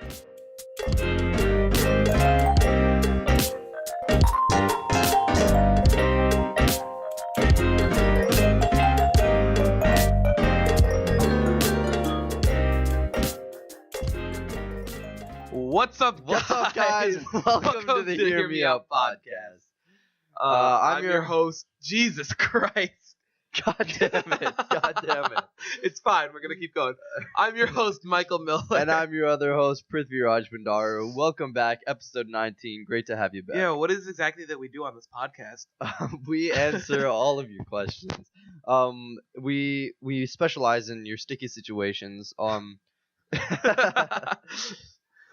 What's up, guys? Welcome to the Hear Me Out podcast. I'm your host, Jesus Christ. God damn it. It's fine. We're going to keep going. I'm your host, Michael Miller. And I'm your other host, Prithviraj Bhandaru. Welcome back, episode 19. Great to have you back. Yeah, what is exactly that we do on this podcast? We answer all of your questions. We specialize in your sticky situations.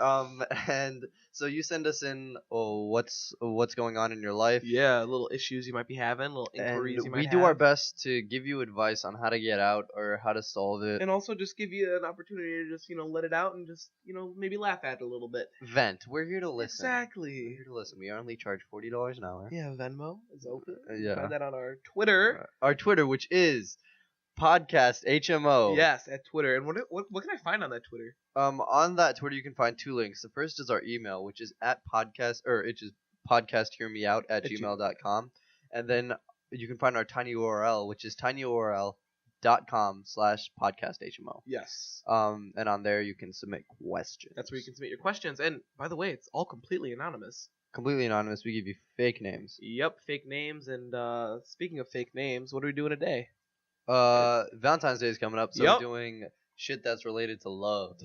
And so you send us in what's going on in your life. Yeah, little issues you might be having, little inquiries you might have. We do our best to give you advice on how to get out or how to solve it. And also just give you an opportunity to just, let it out and just, maybe laugh at it a little bit. Vent. We're here to listen. Exactly. We're here to listen. We only charge $40 an hour. Yeah, Venmo is open. Yeah. Find that on our Twitter. Our Twitter, which is Podcast HMO. Yes, at Twitter. And what can I find on that Twitter? On that Twitter, you can find two links. The first is our email, which is at podcasthearmeout@gmail.com. And then you can find our tiny URL, which is tinyurl.com/podcasthmo. Yes. And on there, you can submit questions. That's where you can submit your questions. And by the way, it's all completely anonymous. Completely anonymous. We give you fake names. Yep, fake names. And speaking of fake names, what are we doing today? Valentine's Day is coming up, so Yep. we're doing shit that's related to love.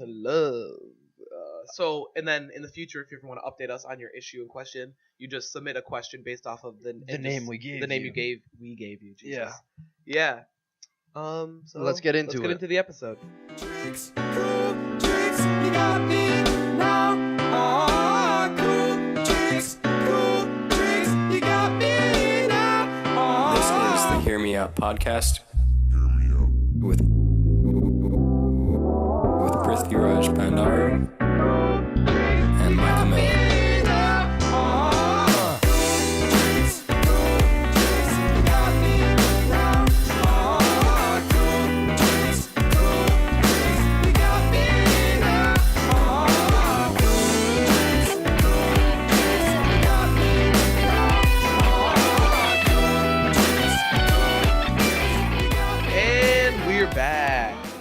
So, and then in the future, if you ever want to update us on your issue and question, you just submit a question based off of the name we gave the name you. we gave you. Jesus. Yeah. So let's get into Let's get into the episode. Tricks, cool tricks, you got me now. Cool tricks, you got me now. This is the Hear Me Out podcast with Prithviraj Bhandaru and Michael Miller.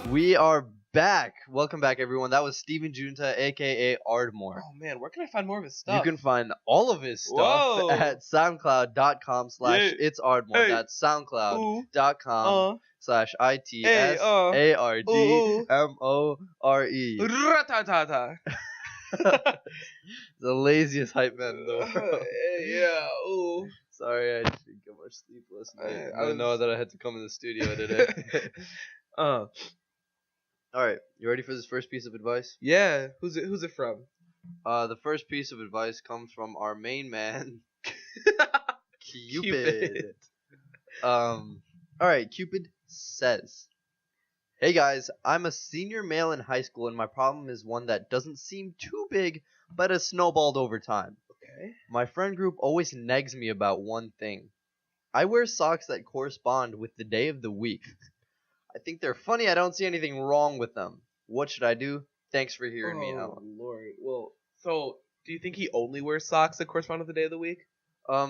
We are back. Welcome back, everyone. That was Steven Junta, a.k.a. Ardmore. Oh, man, where can I find more of his stuff? You can find all of his stuff Whoa. at soundcloud.com/itsardmore. Hey. That's soundcloud.com/itsardmore. Ra-ta-ta-ta. The laziest hype man in the world. Yeah, ooh. Sorry, I didn't get much sleep last night. I didn't know that I had to come in the studio today. Alright, you ready for this first piece of advice? Yeah. Who's it from? The first piece of advice comes from our main man, Cupid. Alright, Cupid says, "Hey guys, I'm a senior male in high school and my problem is one that doesn't seem too big, but has snowballed over time. Okay. My friend group always nags me about one thing. I wear socks that correspond with the day of the week. I think they're funny. I don't see anything wrong with them. What should I do? Thanks for hearing me out." Oh, Lord. Well, so do you think he only wears socks that correspond with the day of the week? Or,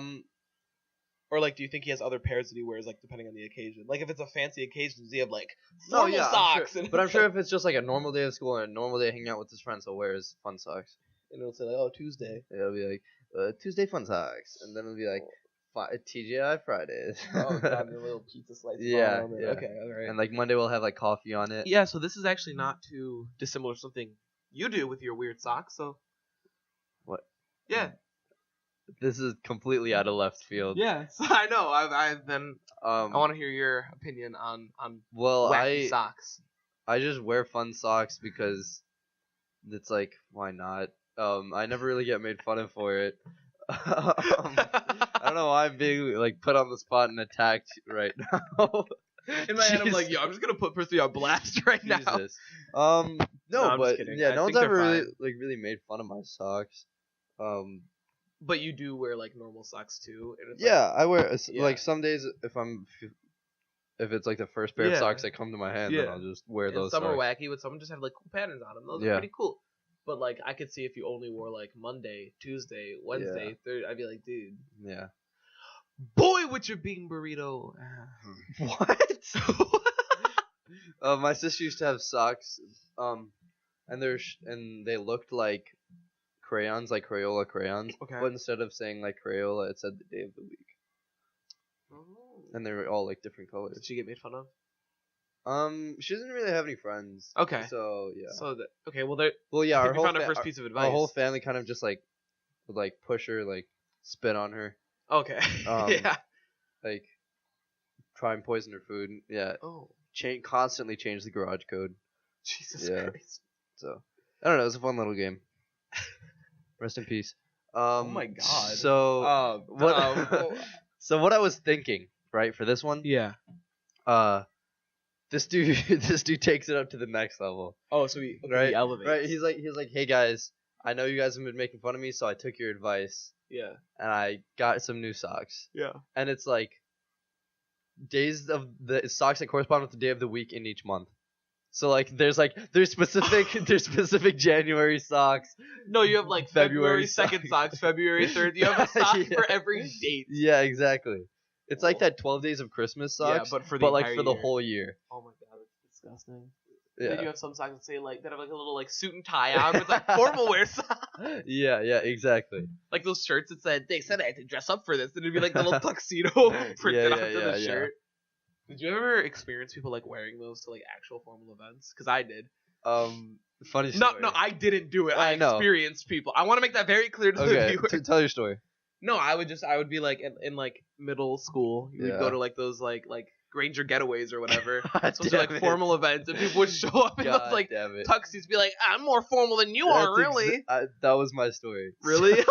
do you think he has other pairs that he wears, depending on the occasion? If it's a fancy occasion, does he have, formal socks? I'm sure if it's just, a normal day of school and a normal day hanging out with his friends, he'll wear his fun socks. And it'll say, Tuesday. It'll be Tuesday fun socks. And then it'll be TGI Fridays. Oh, God, the little pizza slice. Yeah. Okay, all right. And, Monday we'll have, coffee on it. Yeah, so this is actually not too dissimilar to something you do with your weird socks, so... What? Yeah. This is completely out of left field. Yeah, so I know. I want to hear your opinion on wacky socks. I just wear fun socks because it's why not? I never really get made fun of for it. I don't know why I'm being put on the spot and attacked right now. In my head, I'm like, yo, I'm just gonna put Percy on blast right now. Jesus. No, but yeah, no one's ever really made fun of my socks. But you do wear normal socks too. And it's I wear some days if it's the first pair of socks that come to my hand, then I'll just wear those. Some socks. are wacky, but some just have cool patterns on them. Those are pretty cool. But like, I could see if you only wore like Monday, Tuesday, Wednesday, Thursday. I'd be like, dude. Yeah. Boy, with your bean burrito. What? My sister used to have socks, and they looked like crayons, like Crayola crayons. Okay. But instead of saying like Crayola, it said the day of the week. And they were all like different colors. Did she get made fun of? She doesn't really have any friends. Okay. So yeah. So yeah, our we whole found our first piece of advice. Our whole family kind of just would push her, like spit on her. Okay. Yeah. Like try and poison her food. Yeah. Oh. Constantly change the garage code. Jesus Christ. So I don't know. It was a fun little game. Rest in peace. Oh my God. So So what I was thinking, right, for this one? Yeah. This dude takes it up to the next level. Oh, so he elevates. Right. He's like, hey guys, I know you guys have been making fun of me, so I took your advice. Yeah. And I got some new socks. Yeah. And it's like days of the socks that correspond with the day of the week in each month. So like there's specific January socks. No, you have like February 2nd socks, February 3rd. You have a sock for every date. Yeah, exactly. It's like that 12 days of Christmas socks, but for the whole year. Oh my God, it's disgusting. Yeah. Then you have some socks that say that have like a little like suit and tie on, but it's like formal wear socks. Yeah, exactly. Like those shirts that they said I had to dress up for this, and it'd be like the little tuxedo printed onto the shirt. Did you ever experience people like wearing those to like actual formal events? Because I did. Funny story. No, I didn't do it. I know. Experienced people. I want to make that very clear to the viewers. Tell your story. No, I would be like in like middle school. We'd go to like those like Granger getaways or whatever. So like formal events, and people would show up in those like tuxies, be like, "I'm more formal than you are, really." That was my story. Really?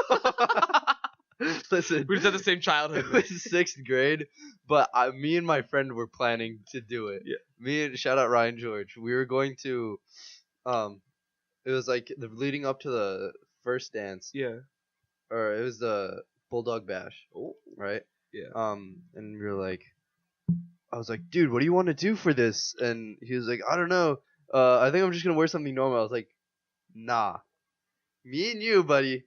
Listen, we just had the same childhood. It was 6th grade, but me and my friend were planning to do it. Yeah. Shout out Ryan George. We were going to, it was like leading up to the first dance. Yeah. Or it was the Bulldog Bash. Oh. Right. Yeah. And we were like, I was like, dude, what do you want to do for this? And he was like, I don't know. I think I'm just gonna wear something normal. I was like, nah. Me and you, buddy.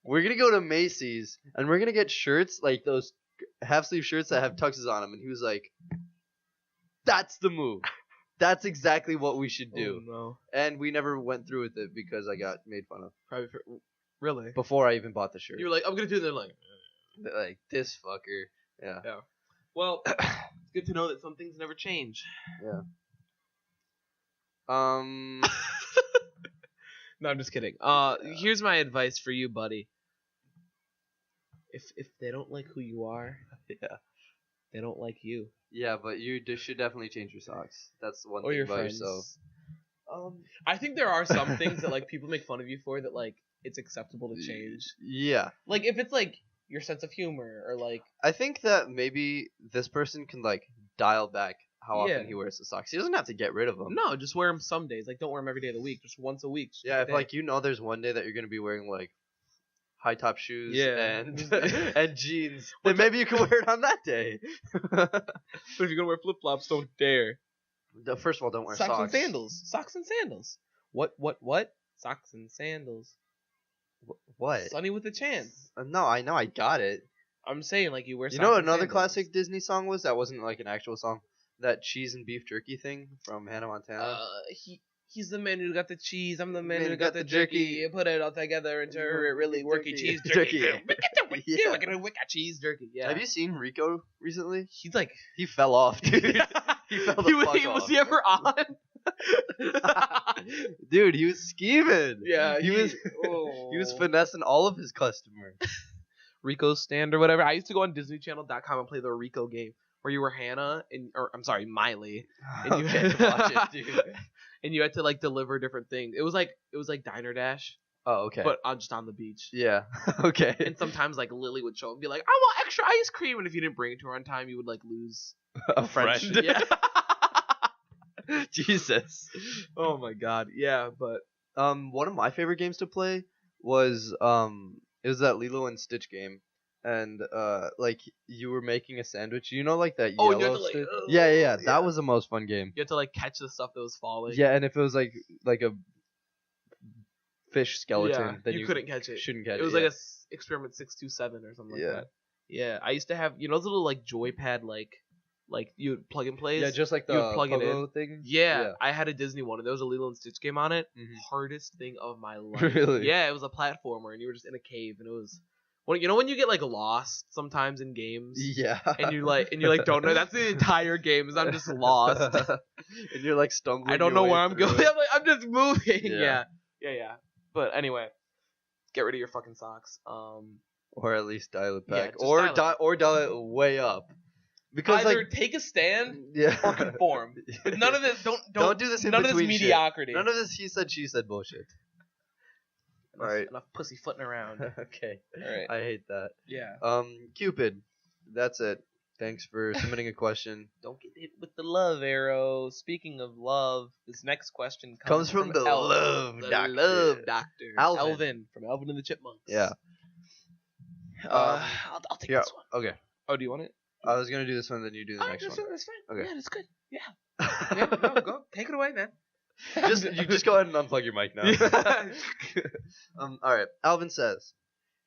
We're going to go to Macy's, and we're going to get shirts, like those half-sleeve shirts that have tuxes on them. And he was like, that's the move. That's exactly what we should do. Oh, no. And we never went through with it because I got made fun of. Probably really? Before I even bought the shirt. You were like, I'm going to do that. Like, this fucker. Yeah. Well, it's good to know that some things never change. Yeah. No, I'm just kidding. Here's my advice for you, buddy. If they don't like who you are, they don't like you. Yeah, but you should definitely change your socks. That's one thing your about friends. yourself. I think there are some things that like people make fun of you for that like it's acceptable to change. Yeah. Like if it's like your sense of humor or like. I think that maybe this person can like dial back how often he wears the socks. He doesn't have to get rid of them. No, just wear them some days. Like, don't wear them every day of the week. Just once a week. Yeah, if like there's one day that you're gonna be wearing like high top shoes and jeans, then maybe you can wear it on that day. But if you're gonna wear flip flops, don't dare. First of all, don't wear socks. And sandals. Socks and sandals. What? Socks and sandals. What? Sunny with a Chance. No, I know, I got it. I'm saying like you wear. You know what another classic Disney song was? That wasn't like an actual song. That cheese and beef jerky thing from Hannah Montana. He's the man who got the cheese. I'm the man who got the jerky. You put it all together into a really worky cheese jerky. Yeah, like a wicked cheese jerky. Yeah. Have you seen Rico recently? He's like he fell off, dude. He fell the fuck off. Was he ever on? Dude, he was scheming. Yeah, he was finessing all of his customers. Rico's stand or whatever. I used to go on DisneyChannel.com and play the Rico game. Where you were Hannah Miley, and you had to watch it, dude. And you had to like deliver different things. It was like Diner Dash. Oh, okay. But just on the beach. Yeah. Okay. And sometimes like Lily would show up and be like, "I want extra ice cream," and if you didn't bring it to her on time, you would like lose a friend. Yeah. Jesus. Oh my God. Yeah, but one of my favorite games to play was it was that Lilo and Stitch game. And like you were making a sandwich, you know, like that yellow. You had to, like, yeah. That was the most fun game. You had to like catch the stuff that was falling. Yeah, and if it was like a fish skeleton, Yeah, then you couldn't catch it. Shouldn't catch it. It was like a experiment 627 or something like Yeah. that. Yeah, I used to have those little like joypad like you would plug and plays. yeah, just like the you would plug it pogo thing. Yeah, I had a Disney one, and there was a Lilo and Stitch game on it. Mhm. Hardest thing of my life. Really? Yeah, it was a platformer, and you were just in a cave, and it was. Well, you know when you get like lost sometimes in games. Yeah. And you like don't know. That's the entire game. Is I'm just lost. And you're like stumbling. I don't your know way where I'm through going. it. I'm just moving. Yeah. Yeah. But anyway, get rid of your fucking socks. Or at least dial it Yeah, back, just or dial it. dial it way up. Because Either like take a stand yeah. or conform. But none of this. Don't do this in none of this between shit. mediocrity. None of this he said she said bullshit. Enough pussy footing around. Okay. All right. I hate that. Yeah. Cupid. That's it. Thanks for submitting a question. Don't get hit with the love arrow. Speaking of love, this next question Comes from the Elvin, love the doctor. love doctor. Alvin. From Alvin and the Chipmunks. Yeah. I'll take Yeah. this one. Okay. Oh, do you want it? I was gonna do this one, then you do the next one. That's fine. Okay. Yeah, that's good. Yeah. Yeah, no, go. Take it away, man. You just go ahead and unplug your mic now. All right. Alvin says,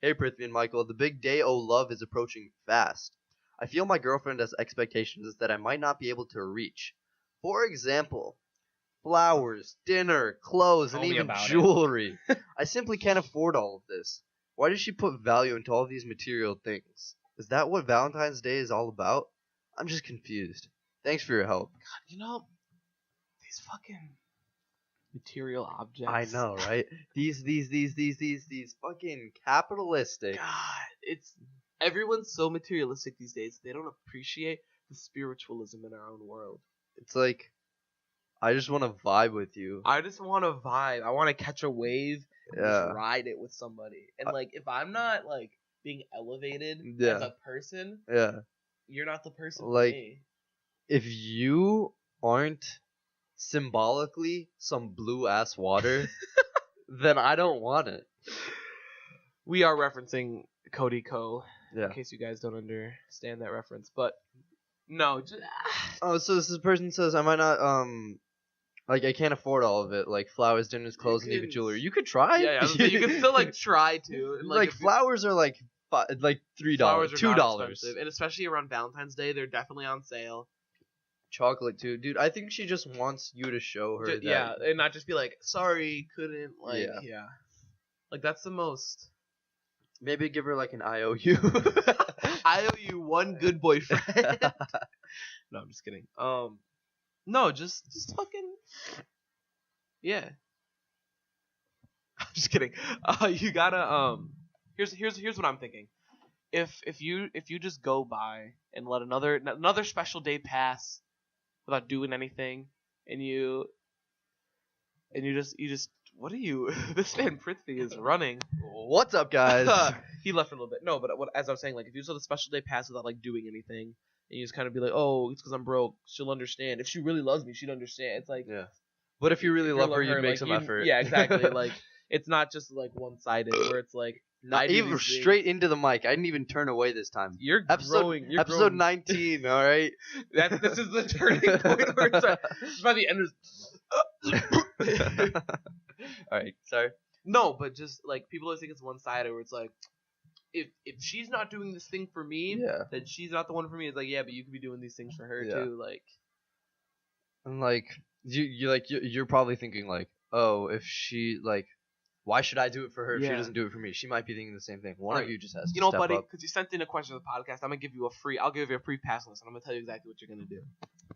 "Hey Prithvi and Michael, the big day o' love is approaching fast. I feel my girlfriend has expectations that I might not be able to reach. For example, flowers, dinner, clothes, and Tell me even about it. jewelry. I simply can't afford all of this. Why does she put value into all these material things? Is that what Valentine's Day is all about? I'm just confused. Thanks for your help." You know, these fucking material objects. I know, right? These fucking capitalistic. God, it's everyone's so materialistic these days. They don't appreciate the spiritualism in our own world. It's like, I just want to vibe with you. I just want to vibe. I want to catch a wave and Yeah. just ride it with somebody. And like, if I'm not like being elevated Yeah. as a person, Yeah. you're not the person Like- for me. If you aren't symbolically some blue ass water, then I don't want it. We are referencing Cody Co. Yeah. In case you guys don't understand that reference, but no, just, Oh, so this person says I might not like I can't afford all of it, like flowers, dinners, clothes, and even can- jewelry. You could try. yeah, I was gonna say, you can still like try to. And, like if you- flowers are like $3, flowers are not $2. expensive, and especially around Valentine's Day, they're definitely on sale. Chocolate too, dude. I think she just wants you to show her that. Yeah, and not just be like, sorry, couldn't. Like, Yeah. yeah. Like that's the most. Maybe give her like an IOU. I owe you one good boyfriend. No, I'm just kidding. No, just fucking. Yeah. I'm just kidding. You gotta Here's what I'm thinking. If you just go by and let another special day pass without doing anything, and you just what are you? This man Prithvi is running. What's up, guys? He left for a little bit. No, but as I was saying, like if you just let the special day pass without like doing anything, and you just kind of be like, oh, it's because I'm broke. She'll understand. If she really loves me, she'd understand. It's like, Yeah. But if you really if love you her, you'd make like, some you- effort. Yeah, exactly. Like it's not just like one sided where it's like Not I do even these things. straight into the mic. I didn't even turn away this time. You're Episode growing. You're episode growing. 19. All right. This is the turning point where it's like, by the end. All right. Sorry. No, but just like people always think it's one sided where it's like, if she's not doing this thing for me, Yeah. then she's not the one for me. It's like, yeah, but you could be doing these things for her Yeah. too. Like, And like you're probably thinking like, oh, if she like, why should I do it for her if she Yeah. doesn't do it for me? She might be thinking the same thing. One of Right. you just has to you know, step buddy, up. because you sent in a question to the podcast, I'll give you a free pass list, and I'm gonna tell you exactly what you're gonna do.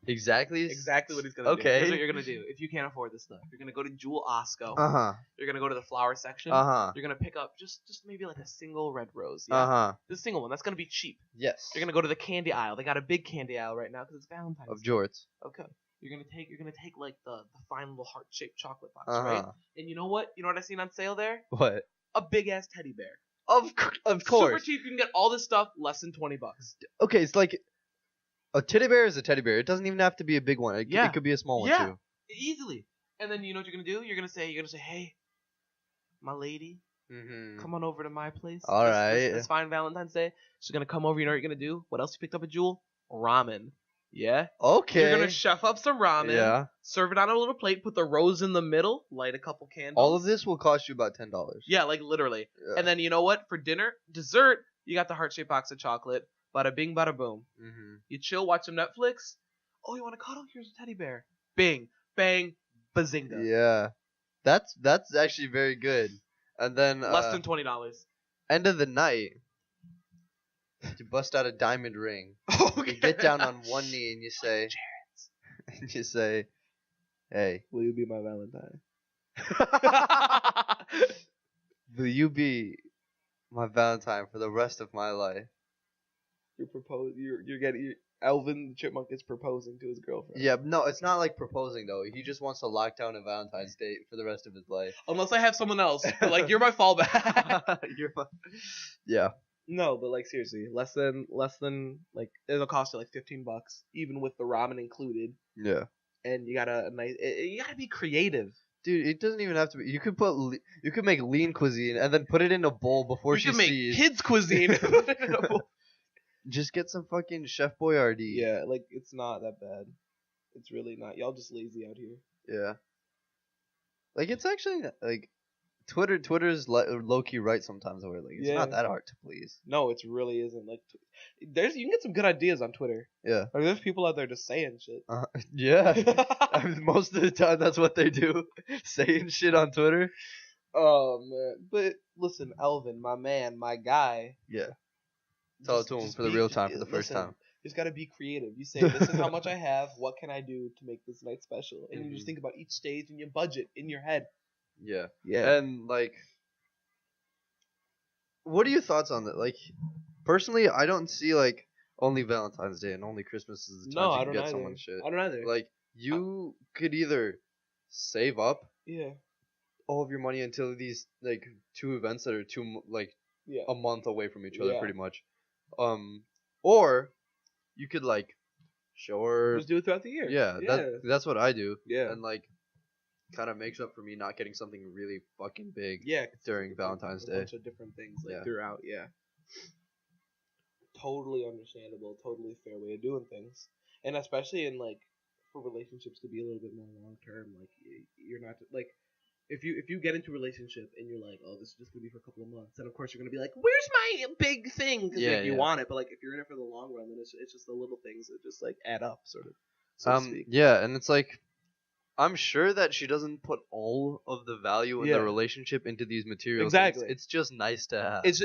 Exactly. Exactly what he's gonna do. Okay. Here's what you're gonna do. If you can't afford this stuff, you're gonna go to Jewel Osco. Uh-huh. You're gonna go to the flower section. Uh-huh. You're gonna pick up just maybe like a single red rose. Yeah. Uh-huh. Just a single one. That's gonna be cheap. Yes. You're gonna go to the candy aisle. They got a big candy aisle right now because it's Valentine's. Of Day. jorts. Okay. You're gonna take like the fine little heart shaped chocolate box, Uh-huh. right? And you know what? You know what I seen on sale there? What? A big ass teddy bear. Of Super course. cheap. You can get all this stuff less than $20. Okay, it's like a teddy bear is a teddy bear. It doesn't even have to be a big one. Yeah. It could be a small one Yeah. too. Easily. And then you know what you're gonna do? You're gonna say, hey, my lady, Mm-hmm. come on over to my place. All This- right. This fine Valentine's Day. She's gonna come over. You know what you're gonna do? What else you picked up at Jewel? Ramen. Yeah. Okay. You're gonna chef up some ramen. Yeah. Serve it on a little plate. Put the rose in the middle. Light a couple candles. All of this will cost you about $10. Yeah, like literally. Yeah. And then you know what? For dessert, you got the heart-shaped box of chocolate. Bada bing, bada boom. Mm-hmm. You chill, watch some Netflix. Oh, you want to cuddle? Here's a teddy bear. Bing, bang, bazinga. Yeah. That's actually very good. And then Less than $20. end of the night, you bust out a diamond ring. Okay. You get down on one knee and you say, "Hey, Will you be my Valentine? will you be my Valentine for the rest of my life?" You're getting Alvin the Chipmunk is proposing to his girlfriend. Yeah, no, it's not like proposing though. He just wants to lock down a Valentine's date for the rest of his life. Unless I have someone else. But, like, you're my fallback. Yeah. No, but like seriously, less than like it'll cost you like $15, even with the ramen included. Yeah. And you gotta you gotta be creative. Dude, it doesn't even have to be. You could you could make lean cuisine and then put it in a bowl before You she can make sees. kids cuisine. Just get some fucking Chef Boyardee. Yeah, like it's not that bad. It's really not. Y'all just lazy out here. Yeah. Like it's actually like Twitter's low key right sometimes. Where like it's not Yeah. that hard to please. No, it really isn't. Like, you can get some good ideas on Twitter. Yeah. Like, there's people out there just saying shit. Yeah. I mean, most of the time that's what they do, saying shit on Twitter. Oh man, but listen, Elvin, my man, my guy. Yeah. Tell it to him for the real time for the first time. You just gotta be creative. You say, "This is how much I have. What can I do to make this night special?" And you just think about each stage and you budget in your head. Yeah. Yeah. And like, what are your thoughts on that? Like, personally, I don't see like only Valentine's Day and only Christmas is the time No, you I can don't get either. someone shit. I don't either. Like, you could either save up Yeah. all of your money until these like two events that are Yeah. a month away from each other, Yeah. pretty much. Or you could like show her. Just do it throughout the year. Yeah, that's what I do. Yeah. And like, kind of makes up for me not getting something really fucking big. Yeah. During Valentine's a Day. bunch of different things like Yeah. throughout. Yeah. Totally understandable. Totally fair way of doing things, and especially in like for relationships to be a little bit more long term. Like you're not like. If you get into a relationship and you're like, oh, this is just gonna be for a couple of months, then of course you're gonna be like, where's my big thing? Because Yeah, you yeah. want it, but like if you're in it for the long run, then it's just the little things that just like add up, sort of. So to speak. Yeah, and it's like, I'm sure that she doesn't put all of the value in Yeah. the relationship into these material Exactly. things. It's just nice to have. It's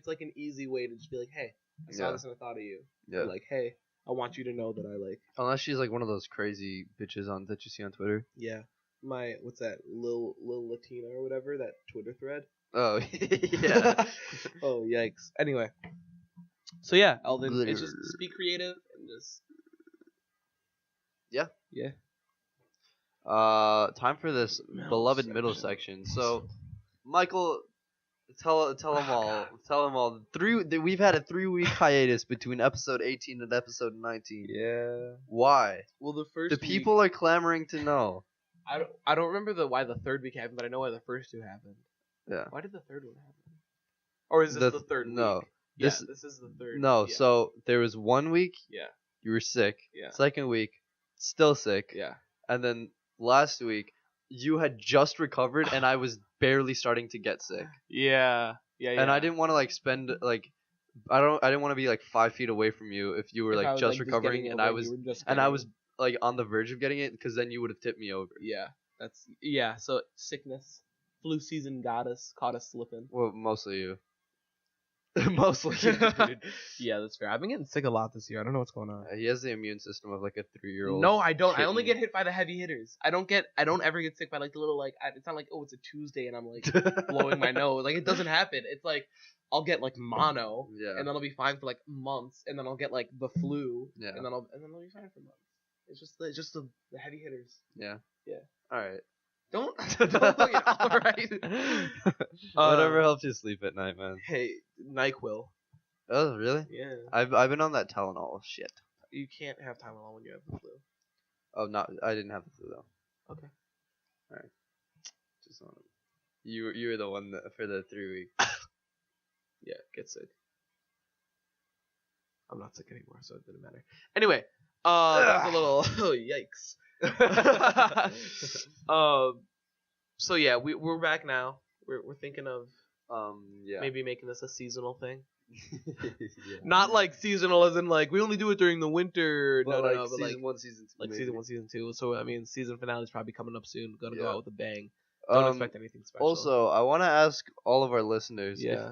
like an easy way to just be like, hey, I saw Yeah. this and I thought of you. Yeah. Or like, hey, I want you to know that I like. Unless she's like one of those crazy bitches that you see on Twitter. Yeah. My what's that? Lil Latina or whatever, that Twitter thread. Oh yeah. Oh yikes. Anyway. So yeah, Alvin, it's just be creative and just Yeah. Yeah. Time for this beloved middle section. So, Michael, tell them all. Tell them all. We've had a 3-week hiatus between episode 18 and episode 19. Yeah. Why? Well, the first The people are clamoring to know. I don't remember why the third week happened, but I know why the first two happened. Yeah. Why did the third one happen? Or is this the third no. week? This This is the third. no. Yeah. So there was 1 week Yeah. you were sick. Yeah. Second week, still sick. Yeah. And then last week you had just recovered and I was barely starting to get sick. Yeah. Yeah. And I didn't want to like spend like I didn't want to be like 5 feet away from you if you were If I like was, just like, recovering getting and over I and was you were just and I getting- was like on the verge of getting it because then you would have tipped me over. Yeah. So sickness, flu season caught us slipping. Well, mostly you. Mostly you, dude. Yeah, that's fair. I've been getting sick a lot this year. I don't know what's going on. He has the immune system of like a 3-year-old. No, I don't. I only kitten. get hit by the heavy hitters. I don't ever get sick by like the little like. It's not like, oh, it's a Tuesday and I'm like blowing my nose. Like it doesn't happen. It's like I'll get like mono, Yeah. and then I'll be fine for like months, and then I'll get like the flu, Yeah. and then I'll be fine for months. It's just the heavy hitters. Yeah. Yeah. All right. Don't look at all right. Whatever helps you sleep at night, man. Hey, NyQuil. Oh, really? Yeah. I've been on that Tylenol shit. You can't have Tylenol when you have the flu. Oh, I didn't have the flu though. Okay. All right. Just wanted, you were the one for the 3 week. Yeah, get sick. I'm not sick anymore, so it didn't matter. Anyway, that's a little yikes. So yeah, we're back now. We're thinking of Yeah. maybe making this a seasonal thing. Yeah. Not like seasonal as in like we only do it during the winter. But No, like but season like 1, season 2. like maybe. season 1, season 2. So I mean, season finale is probably coming up soon. Gonna go Yeah. out with a bang. Don't expect anything special. Also, I want to ask all of our listeners. Yeah.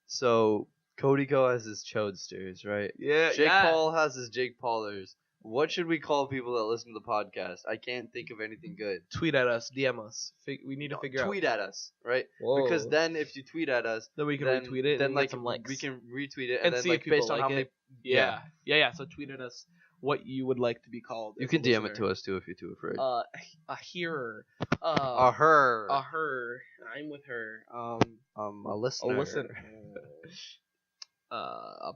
So Cody Co has his Chodesters, right? yeah, Jake yeah. Paul has his Jake Paulers. What should we call people that listen to the podcast? I can't think of anything good. Tweet at us, DM us. We need to figure Tweet at us, right? Whoa. Because then if you tweet at us, then we can then, retweet it then and like get some likes. we can retweet it and then see like if people based on like how many. it. Yeah. So tweet at us what you would like to be called. You as can a DM it listener. to us too if you're too afraid. A hearer. A her. A her. I'm with her. A listener. A listener. A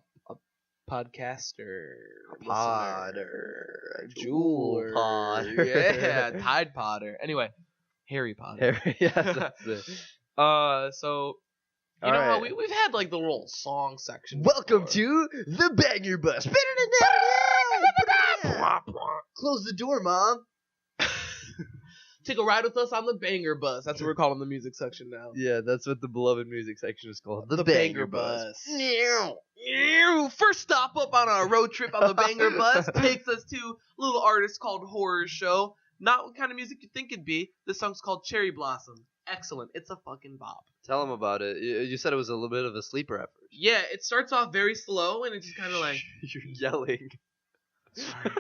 podcaster. Podder. A jeweler. Podder. Yeah, Tide Podder. Anyway, Harry Potter. Yes, that's it. So you know how Alright. we've had like the little song section. Welcome before. to the Banger Bus. Close the door, Mom. Take a ride with us on the Banger Bus. That's what we're calling the music section now. Yeah, that's what the beloved music section is called. The Banger Bus. First stop up on our road trip on the Banger Bus takes us to a little artist called Horror Show. Not what kind of music you think it'd be. This song's called Cherry Blossom. Excellent. It's a fucking bop. Tell them about it. You said it was a little bit of a sleeper at first. Yeah, it starts off very slow and it's just kind of like... You're yelling. Sorry.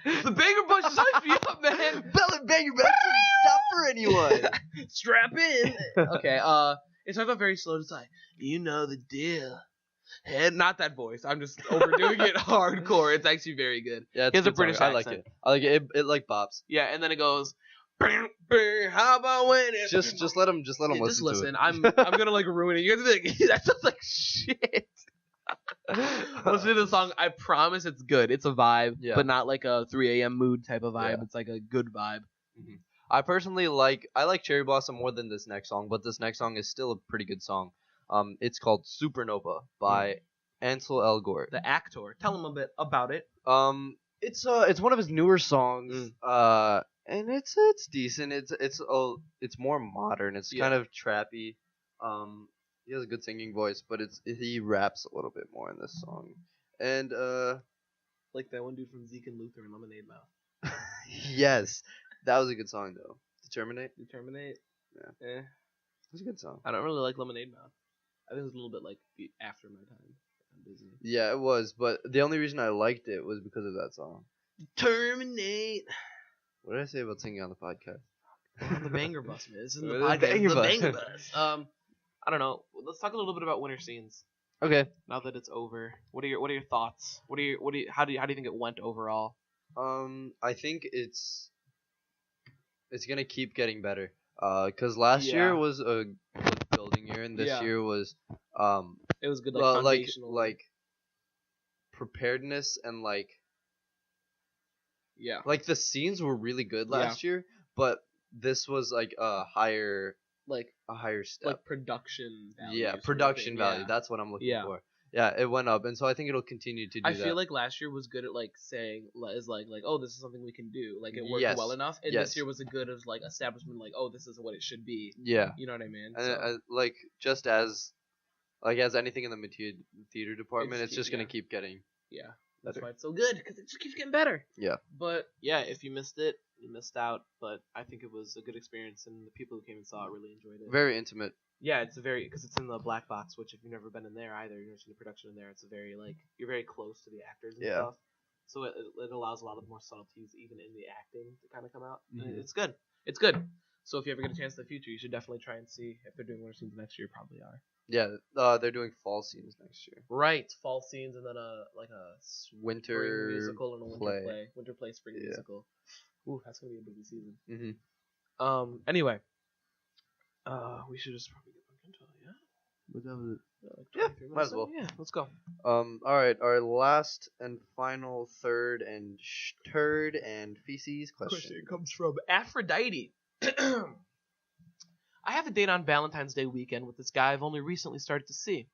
The Banger Bus is hyping me up, man. Bell and Banger Bus doesn't stop for anyone. Strap in. Okay, it starts off very slow. It's like, you know the deal. And not that voice. I'm just overdoing it hardcore. It's actually very good. Yeah, He has a good song. British I like accent. it. I like it. It like bops. Yeah, and then it goes. How about when it... Just let him. Just let him Yeah, listen just listen. to it. I'm gonna like ruin it. You guys are like, that sounds like shit. Listen to the song. I promise it's good. It's a vibe, Yeah. but not like a 3 a.m. mood type of vibe. Yeah. It's like a good vibe. I personally like Cherry Blossom more than this next song, but this next song is still a pretty good song. It's called Supernova by Ansel Elgort. The actor. Tell him a bit about it. It's one of his newer songs. And it's decent. It's more modern. It's kind of trappy. He has a good singing voice, but he raps a little bit more in this song. And Like that one dude from Zeke and Luther and Lemonade Mouth. yes, that was a good song though. Determinate. Yeah. It was a good song. I don't really like Lemonade Mouth. I think it was a little bit like after my time on Disney. Yeah, it was, but the only reason I liked it was because of that song. Terminate. What did I say about singing on the podcast? On the Banger Bus, man. This isn't the The podcast. Banger The Bus. Banger Bus. I don't know. Let's talk a little bit about winter scenes. Okay. Now that it's over, what are your thoughts? How do you think it went overall? I think it's gonna keep getting better. Cause last year was a good building year, and this year was It was good, well, like foundational. preparedness and like Yeah. the scenes were really good last year, but this was like a higher step. Like production value. Yeah, sort of production thing, value. yeah. That's what I'm looking Yeah. for. Yeah, it went up, and so I think it'll continue to do I that. feel like last year was good at like saying is like oh, this is something we can do. Like it worked Yes. well enough. And Yes. this year was a good of like establishment. Like oh, this is what it should be. Yeah, You know what I mean? and So, like just as anything in the theater department, It's it's just gonna yeah. keep getting. yeah, that's better. why it's so good because it just keeps getting better. Yeah. But yeah, if you missed it, you missed out. But I think it was a good experience, and the people who came and saw it really enjoyed it. Very intimate. Yeah, it's because it's in the black box, which if you've never been in there either, you've never seen the production in there. It's a very you're very close to the actors and Yeah. stuff, so it allows a lot of more subtleties even in the acting to kind of come out. And Mhm. it's good. It's good. So if you ever get a chance in the future, you should definitely try and see if they're doing winter scenes next year. Probably are. Yeah, they're doing fall scenes next year. Right, fall scenes and then a Winter spring musical and a winter play, spring Yeah. musical. Ooh, that's gonna be a busy season. Mm-hmm. Anyway, we should just probably get back into it. Yeah. Like Yeah, 23 might as minutes well. in? Yeah, let's go. All right, our last and final turd and feces question. comes from Aphrodite. I have a date on Valentine's Day weekend with this guy I've only recently started to see.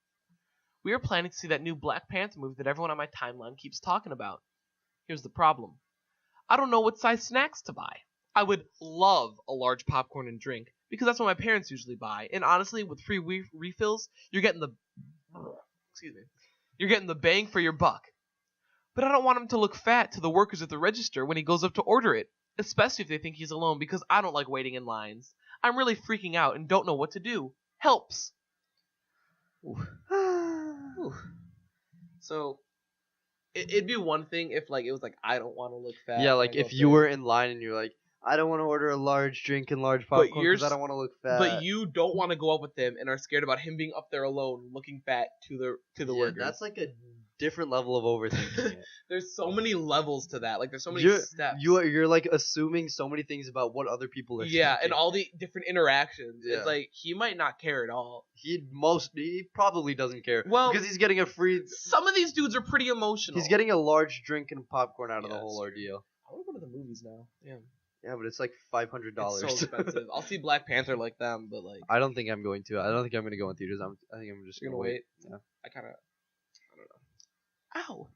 We are planning to see that new Black Panther movie that everyone on my timeline keeps talking about. Here's the problem. I don't know what size snacks to buy. I would love a large popcorn and drink because that's what my parents usually buy. And honestly, with free refills, you're getting the bang for your buck. But I don't want him to look fat to the workers at the register when he goes up to order it, especially if they think he's alone because I don't like waiting in lines. I'm really freaking out and don't know what to do. Helps. Ooh. So it'd be one thing if like it was like I don't want to look fat. Yeah, like if you were in line and you're like, I don't want to order a large drink and large popcorn because I don't want to look fat. But you don't want to go up with him and are scared about him being up there alone, looking fat to the workers. That's like a different level of overthinking it. There's so many levels to that. Like there's so many steps. You're like assuming so many things about what other people are. Yeah, thinking. and all the different interactions. Yeah. It's like he might not care at all. He probably doesn't care. Well, because he's getting a free. Some of these dudes are pretty emotional. He's getting a large drink and popcorn out of the whole ordeal. I want to go to the movies now. Damn. Yeah, but it's like $500. It's so expensive. I'll see Black Panther like them, but like I don't think I'm going to. I don't think I'm going to go in theaters. I think I'm just going to wait. Yeah. I don't know. Ow.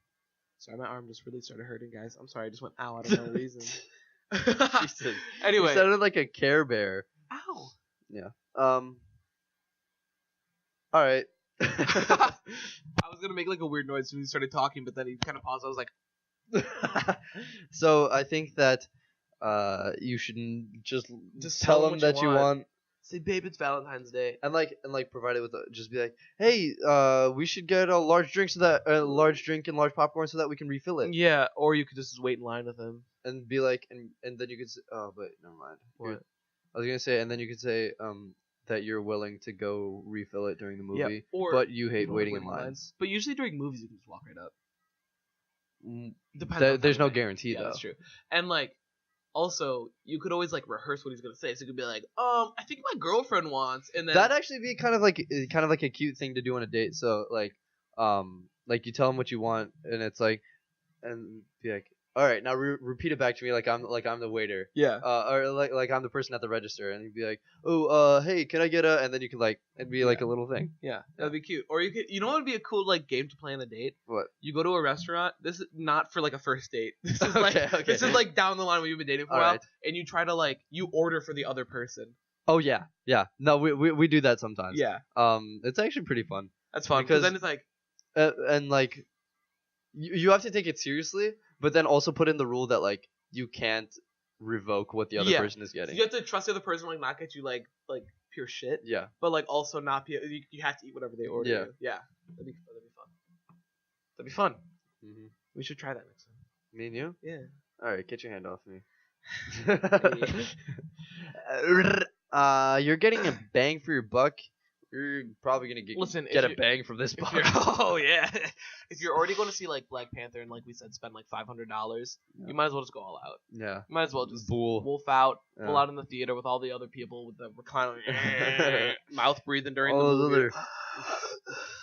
Sorry, my arm just really started hurting, guys. I'm sorry, I just went ow out of no reason. Jesus. Anyway. You sounded like a Care Bear. Ow. Yeah. Alright. I was going to make like a weird noise when he started talking, but then he kind of paused. I was like. So I think that you should just tell him that you want. Say, babe, it's Valentine's Day. And provide it with just be like, hey, we should get a large drink large drink and large popcorn so that we can refill it. Yeah, or you could just wait in line with him and be like, and then you could say, oh, but never mind. What? I was gonna say, and then you could say, that you're willing to go refill it during the movie, or but you hate waiting in lines. But usually during movies, you can just walk right up. Depends. There's no guarantee though. That's true. And like. Also, you could always like rehearse what he's gonna say. So you could be like, I think my girlfriend wants, and then that'd actually be kind of like a cute thing to do on a date. So like you tell him what you want, and it's like, and be like, all right, now repeat it back to me like I'm the waiter. Yeah. Or like I'm the person at the register, and you'd be like, oh, hey, can I get a? And then you could like it'd be like a little thing. Yeah, that'd be cute. Or you know what would be a cool like game to play on a date? What? You go to a restaurant. This is not for like a first date. This is Okay. This is like down the line when you've been dating for a while, right. And you try to like you order for the other person. Oh yeah. No, we do that sometimes. Yeah. It's actually pretty fun. That's fun because then it's like, and like, you have to take it seriously, but then also put in the rule that like you can't revoke what the other person is getting. So you have to trust the other person, like not get you like pure shit. Yeah. But like also not be you have to eat whatever they order. Yeah. Yeah. That'd be fun. That'd be fun. Mm-hmm. We should try that next time. Me and you? Yeah. All right, get your hand off me. You're getting a bang for your buck. You're probably gonna get a bang from this buck. Oh yeah. If you're already going to see like Black Panther and like we said spend like $500, you might as well just go all out. Yeah. You might as well just wolf out in the theater with all the other people with the recliner mouth breathing during the movie.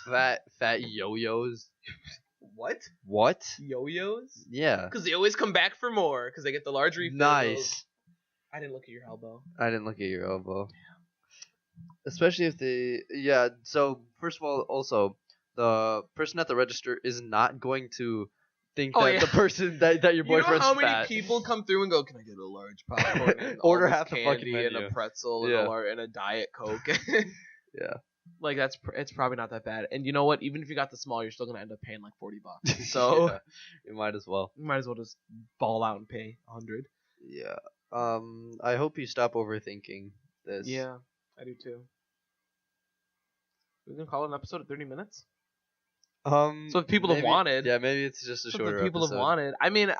Fat yo-yos. What? Yo-yos? Yeah. Because they always come back for more because they get the large refills. Nice. I didn't look at your elbow. Especially if they, so first of all, also, the person at the register is not going to think that the person that your boyfriend's fat. You know how many people come through and go, can I get a large popcorn and order all this half the candy fucking menu and a pretzel and a Diet Coke? Yeah. Like, it's probably not that bad. And you know what? Even if you got the small, you're still going to end up paying like $40. So, yeah, you might as well. You might as well just ball out and pay $100. Yeah. I hope you stop overthinking this. Yeah, I do too. We're gonna call it an episode of 30 minutes. So if people have wanted, maybe it's just a shorter people episode. have wanted. I mean,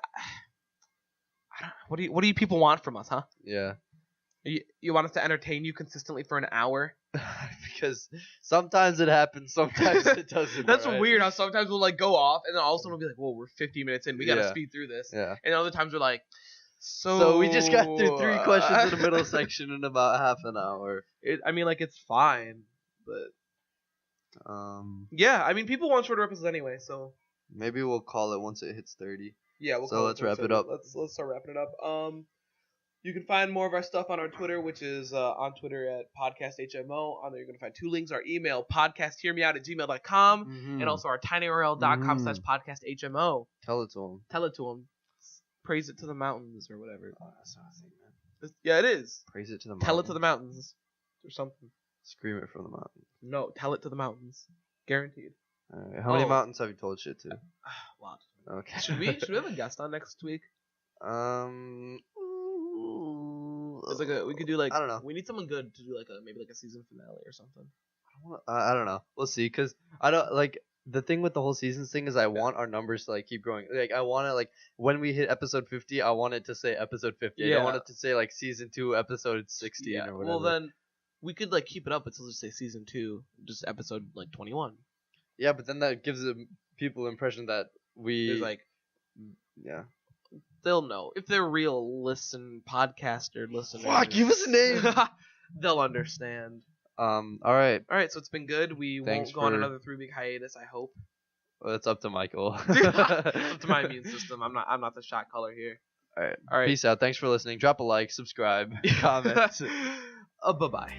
what do you people want from us, huh? Yeah. You want us to entertain you consistently for an hour? Because sometimes it happens, sometimes it doesn't. That's weird. How sometimes we'll like go off, and then all of a sudden we'll be like, "Whoa, we're 50 minutes in. We gotta speed through this." Yeah. And other times we're like, So we just got through 3 questions in the middle section in about half an hour. I mean, like it's fine, but yeah. I mean, people want shorter episodes anyway, so maybe we'll call it once it hits 30. Yeah. So let's wrap it up. Let's start wrapping it up. You can find more of our stuff on our Twitter, which is on Twitter at podcasthmo. On there, you're going to find 2 links: our email, podcasthearmeout@gmail.com, Mhm. and also our tinyurl.com/podcasthmo. Tell it to him. Tell it to them. Praise it to the mountains or whatever. Oh, that's not a thing, man. Yeah, it is. Praise it to the Tell it to the mountains or something. Scream it from the mountain. No, tell it to the mountains. Guaranteed. Alright, how many Oh. mountains have you told shit to? Wow. Okay. Should we have a guest on next week? It's like we could do like I don't know. We need someone good to do like maybe a season finale or something. I don't know. We'll see. Cause I don't like the thing with the whole seasons thing is I want our numbers to like keep growing. Like I want to like when we hit episode 50, I want it to say episode 50. I Yeah. don't want it to say like season 2, episode 16 Yeah. or whatever. Well, then we could like keep it up until just say season 2, just episode like 21. Yeah, but then that gives people the impression that we There's like yeah. they'll know if they're real podcaster listeners. Fuck, give us a name. They'll understand. All right. All right, so it's been good. We Thanks won't go on for- another 3-week hiatus. I hope. Well, it's up to Michael. It's up to my immune system. I'm not the shot caller here. All right. All right. Peace out. Thanks for listening. Drop a like, subscribe, comment. Bye bye.